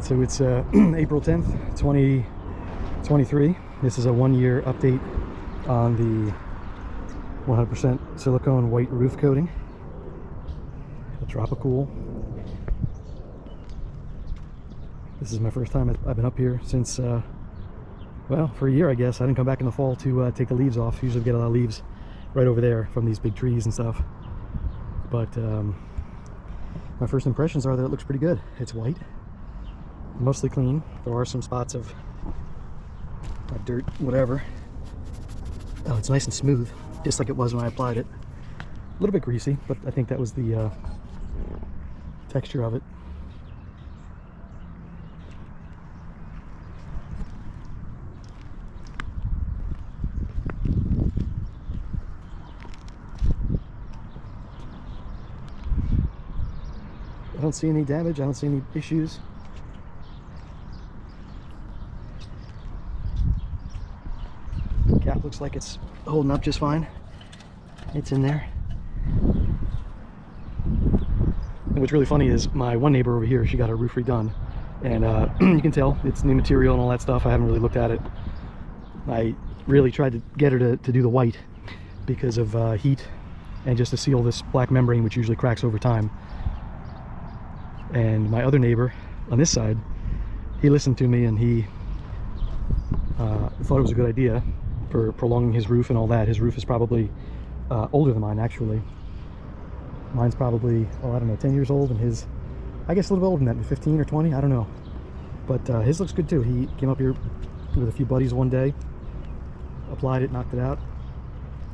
Alright, so it's April 10th, 2023. This is a 1-year update on the 100% silicone white roof coating, the Tropicool. This is my first time I've been up here since, well, for a year I guess. I didn't come back in the fall to take the leaves off. Usually we get a lot of leaves right over there from these big trees and stuff. But my first impressions are that it looks pretty good. It's white, mostly clean. There are some spots of dirt, whatever. Oh, it's nice and smooth, just like it was when I applied it. A little bit greasy, but I think that was the texture of it. I don't see any damage, I don't see any issues. The cap looks like it's holding up just fine. It's in there. And what's really funny is my one neighbor over here, she got her roof redone. And you can tell it's new material and all that stuff. I haven't really looked at it. I really tried to get her to do the white because of heat and just to seal this black membrane, which usually cracks over time. And my other neighbor on this side, he listened to me and he thought it was a good idea for prolonging his roof and all that. His roof is probably older than mine, actually. Mine's probably, oh, I don't know, 10 years old, and his, I guess a little bit older than that, 15 or 20, I don't know. But his looks good too. He came up here with a few buddies one day, applied it, knocked it out.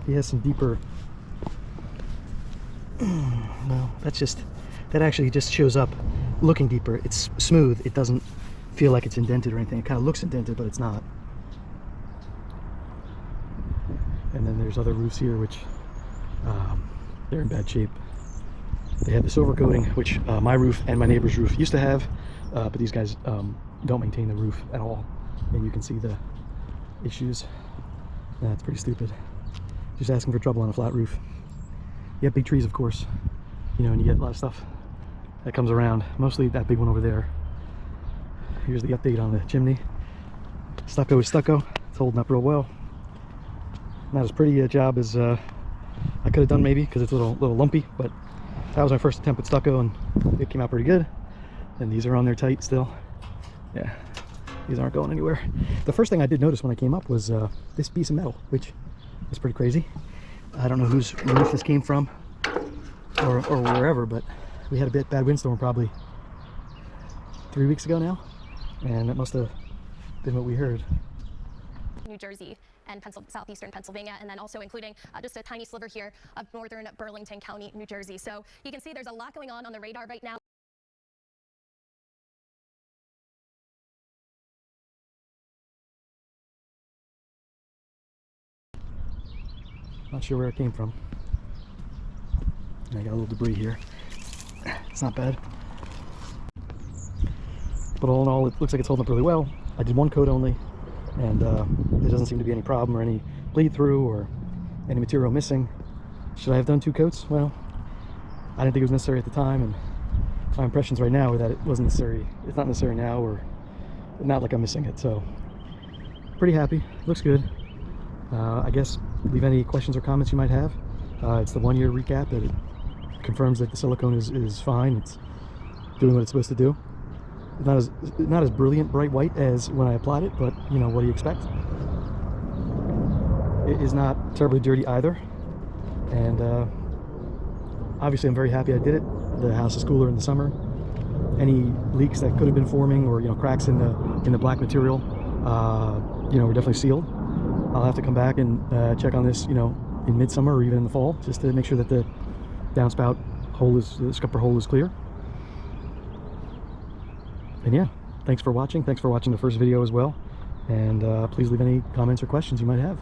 He has some deeper, no, that actually just shows up looking deeper. It's smooth. It doesn't feel like it's indented or anything. It kind of looks indented, but it's not. And then there's other roofs here which they're in bad shape. They have the silver coating, which my roof and my neighbor's roof used to have, but these guys don't maintain the roof at all, and you can see the issues. That's pretty stupid. Just asking for trouble on a flat roof. You have big trees, of course, you know, and you get a lot of stuff that comes around, mostly that big one over there. Here's the update on the chimney. Stucco is stucco. It's holding up real well. Not as pretty a job as I could have done, maybe, because it's a little lumpy, but that was my first attempt at stucco and it came out pretty good. And these are on there tight still. Yeah, these aren't going anywhere. The first thing I did notice when I came up was this piece of metal, which is pretty crazy. I don't know whose roof this came from or wherever, but we had a bad windstorm probably 3 weeks ago now, and that must have been what we heard. New Jersey and southeastern Pennsylvania, and then also including just a tiny sliver here of northern Burlington County, New Jersey. So you can see there's a lot going on the radar right now. Not sure where it came from. I got a little debris here. It's not bad. But all in all, it looks like it's holding up really well. I did one coat only, and there doesn't seem to be any problem or any bleed through or any material missing. Should I have done 2 coats? Well, I didn't think it was necessary at the time, and my impressions right now are that it wasn't necessary. It's not necessary now, or not like I'm missing it. So pretty happy. Looks good. I guess leave any questions or comments you might have. It's the 1-year recap that it confirms that the silicone is fine. It's doing what it's supposed to do. Not as brilliant bright white as when I applied it, but you know, what do you expect? It is not terribly dirty either, and obviously I'm very happy I did it. The house is cooler in the summer. Any leaks that could have been forming, or you know, cracks in the black material, you know, were definitely sealed. I'll have to come back and check on this, you know, in midsummer or even in the fall, just to make sure that the downspout hole the scupper hole is clear. And yeah, thanks for watching. Thanks for watching the first video as well. And please leave any comments or questions you might have.